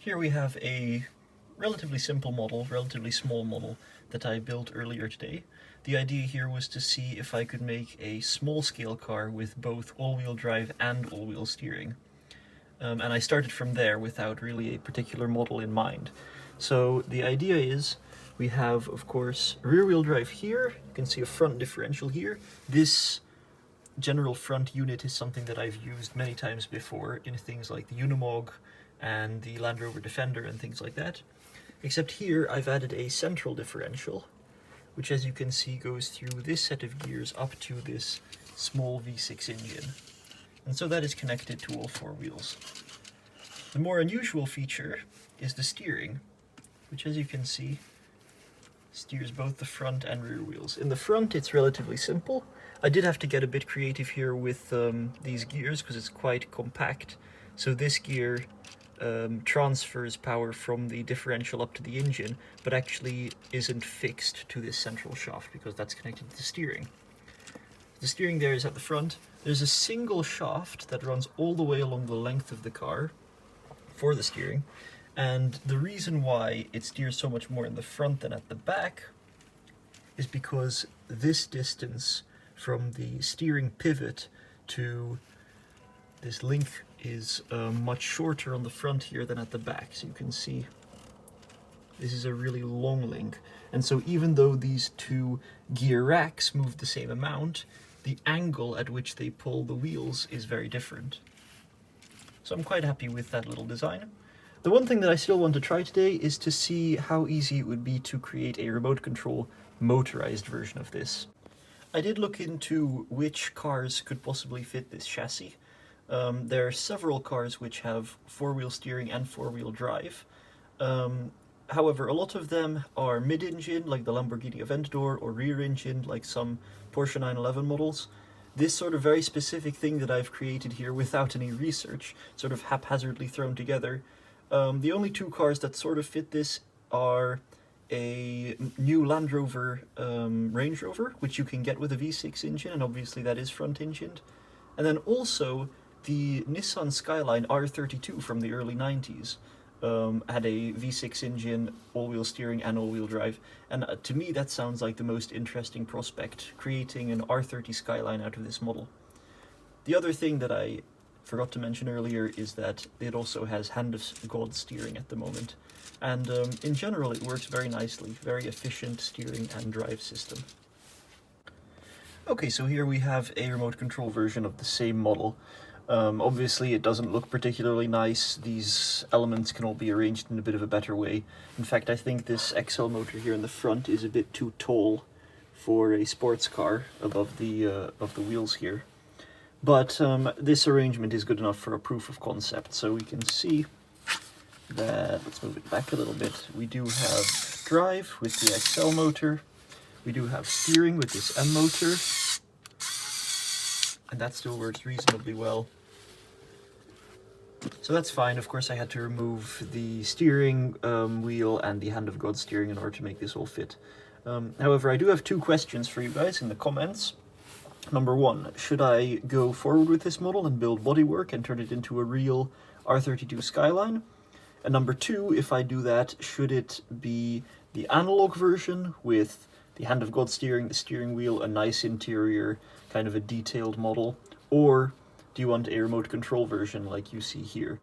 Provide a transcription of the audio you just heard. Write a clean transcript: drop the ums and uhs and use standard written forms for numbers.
Here we have a relatively simple model, relatively small model that I built earlier today. The idea here was to see if I could make a small-scale car with both all-wheel drive and all-wheel steering. And I started from there without really a particular model in mind. So the idea is we have, of course, rear-wheel drive here. You can see a front differential here. This general front unit is something that I've used many times before in things like the Unimog and the Land Rover Defender and things like that. Except here I've added a central differential, which as you can see goes through this set of gears up to this small V6 engine. And so that is connected to all four wheels. The more unusual feature is the steering, which as you can see steers both the front and rear wheels. In the front it's relatively simple. I did have to get a bit creative here with these gears because it's quite compact. So this gear transfers power from the differential up to the engine, but actually isn't fixed to this central shaft because that's connected to the steering. The steering there is at the front. There's a single shaft that runs all the way along the length of the car for the steering, and the reason why it steers so much more in the front than at the back is because this distance from the steering pivot to this link is much shorter on the front here than at the back. So you can see this is a really long link, and so even though these two gear racks move the same amount, the angle at which they pull the wheels is very different. So I'm quite happy with that little design. The one thing that I still want to try today is to see how easy it would be to create a remote control motorized version of this. I did look into which cars could possibly fit this chassis. There are several cars which have four-wheel steering and four-wheel drive. However, a lot of them are mid-engine, like the Lamborghini Aventador, or rear-engine, like some Porsche 911 models. This sort of very specific thing that I've created here without any research, sort of haphazardly thrown together. The only two cars that sort of fit this are a new Land Rover Range Rover, which you can get with a V6 engine, and obviously that is front-engined. And then also the Nissan Skyline R32 from the early 90s. Had a V6 engine, all-wheel steering and all-wheel drive, and to me that sounds like the most interesting prospect, creating an R30 Skyline out of this model. The other thing that I forgot to mention earlier is that it also has hand of God steering at the moment, and in general it works very nicely, very efficient steering and drive system. Okay, so here we have a remote control version of the same model. Obviously it doesn't look particularly nice. These elements can all be arranged in a bit of a better way. In fact, I think this XL motor here in the front is a bit too tall for a sports car above the wheels here. But this arrangement is good enough for a proof of concept. So we can see that, let's move it back a little bit, we do have drive with the XL motor, we do have steering with this M motor, and that still works reasonably well. So that's fine. Of course I had to remove the steering wheel and the hand of God steering in order to make this all fit. However, I do have two questions for you guys in the comments. Number one, should I go forward with this model and build bodywork and turn it into a real R32 Skyline? And number two, if I do that, should it be the analog version with the hand of God steering, the steering wheel, a nice interior, kind of a detailed model, or do you want a remote control version like you see here?